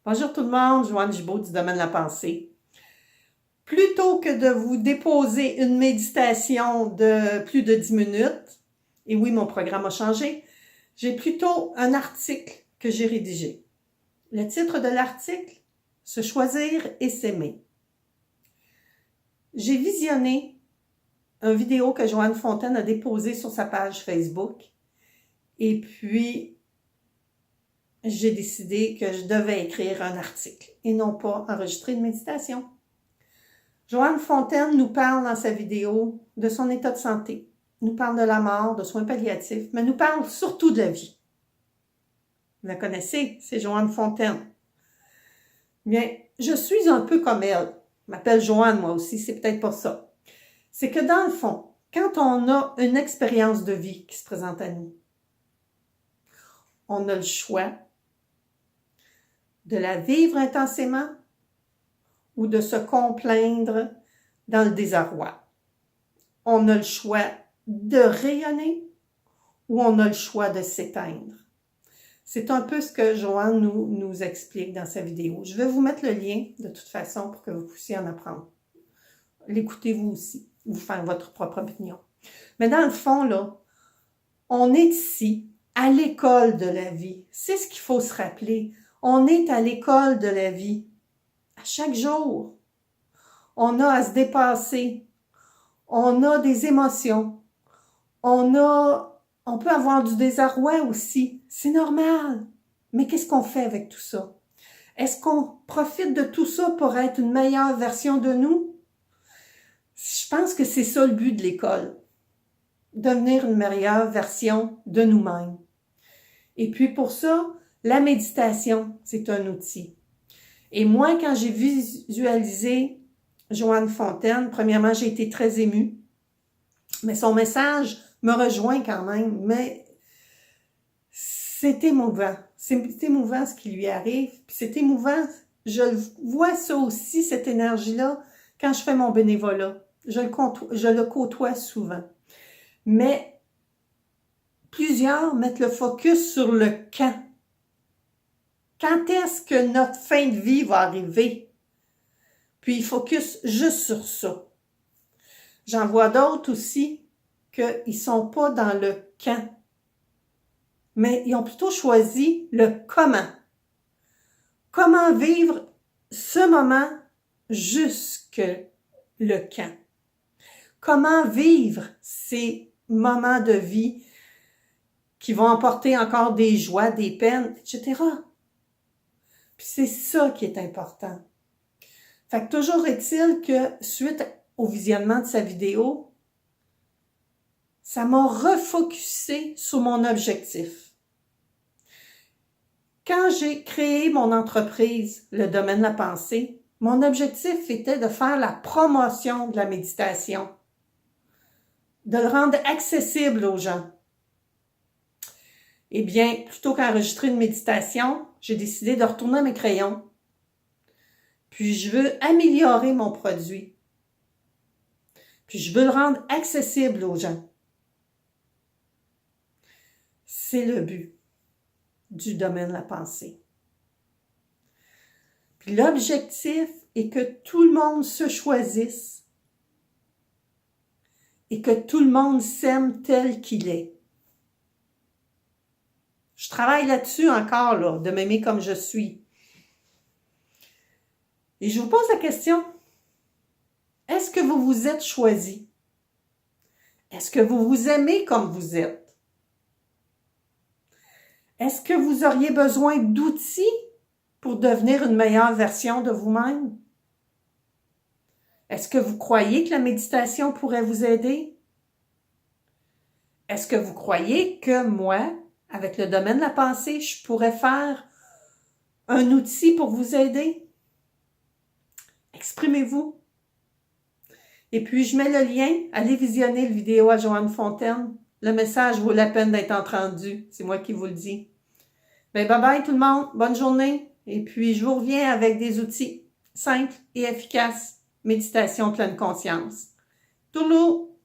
Bonjour tout le monde, Joanne Gibault du domaine de la pensée. Plutôt que de vous déposer une méditation de plus de 10 minutes, et oui, mon programme a changé, j'ai plutôt un article que j'ai rédigé. Le titre de l'article, « Se choisir et s'aimer ». J'ai visionné une vidéo que Joanne Fontaine a déposée sur sa page Facebook, et puis j'ai décidé que je devais écrire un article et non pas enregistrer une méditation. Joanne Fontaine nous parle dans sa vidéo de son état de santé, nous parle de la mort, de soins palliatifs, mais nous parle surtout de la vie. Vous la connaissez, c'est Joanne Fontaine. Bien, je suis un peu comme elle. Je m'appelle Joanne, moi aussi, c'est peut-être pas ça. C'est que dans le fond, quand on a une expérience de vie qui se présente à nous, on a le choix de la vivre intensément ou de se complaindre dans le désarroi. On a le choix de rayonner ou on a le choix de s'éteindre. C'est un peu ce que Joanne nous explique dans sa vidéo. Je vais vous mettre le lien de toute façon pour que vous puissiez en apprendre. L'écoutez vous aussi, vous faire votre propre opinion. Mais dans le fond, là, on est ici à l'école de la vie. C'est ce qu'il faut se rappeler. On est à l'école de la vie. À chaque jour, on a à se dépasser. On a des émotions. On peut avoir du désarroi aussi. C'est normal. Mais qu'est-ce qu'on fait avec tout ça? Est-ce qu'on profite de tout ça pour être une meilleure version de nous? Je pense que c'est ça le but de l'école. Devenir une meilleure version de nous-mêmes. Et puis pour ça, la méditation, c'est un outil. Et moi, quand j'ai visualisé Joanne Fontaine, premièrement, j'ai été très émue. Mais son message me rejoint quand même. Mais c'est émouvant. C'est émouvant ce qui lui arrive. Puis c'est émouvant. Je vois ça aussi, cette énergie-là, quand je fais mon bénévolat. Je le côtoie souvent. Mais plusieurs mettent le focus sur le quand. Quand est-ce que notre fin de vie va arriver? Puis ils focus juste sur ça. J'en vois d'autres aussi qu'ils ne sont pas dans le quand, mais ils ont plutôt choisi le comment. Comment vivre ce moment jusque le quand? Comment vivre ces moments de vie qui vont emporter encore des joies, des peines, etc. Puis c'est ça qui est important. Fait que toujours est-il que suite au visionnement de sa vidéo, ça m'a refocusé sur mon objectif. Quand j'ai créé mon entreprise, le domaine de la pensée, mon objectif était de faire la promotion de la méditation, de le rendre accessible aux gens. Eh bien, plutôt qu'enregistrer une méditation, j'ai décidé de retourner à mes crayons. Puis je veux améliorer mon produit. Puis je veux le rendre accessible aux gens. C'est le but du domaine de la pensée. Puis l'objectif est que tout le monde se choisisse et que tout le monde s'aime tel qu'il est. Je travaille là-dessus encore, là, de m'aimer comme je suis. Et je vous pose la question, est-ce que vous vous êtes choisi? Est-ce que vous vous aimez comme vous êtes? Est-ce que vous auriez besoin d'outils pour devenir une meilleure version de vous-même? Est-ce que vous croyez que la méditation pourrait vous aider? Est-ce que vous croyez que moi, avec le domaine de la pensée, je pourrais faire un outil pour vous aider? Exprimez-vous. Et puis, je mets le lien. Allez visionner la vidéo à Joanne Fontaine. Le message vaut la peine d'être entendu. C'est moi qui vous le dis. Bye bye tout le monde. Bonne journée. Et puis, je vous reviens avec des outils simples et efficaces. Méditation pleine conscience. Toulou!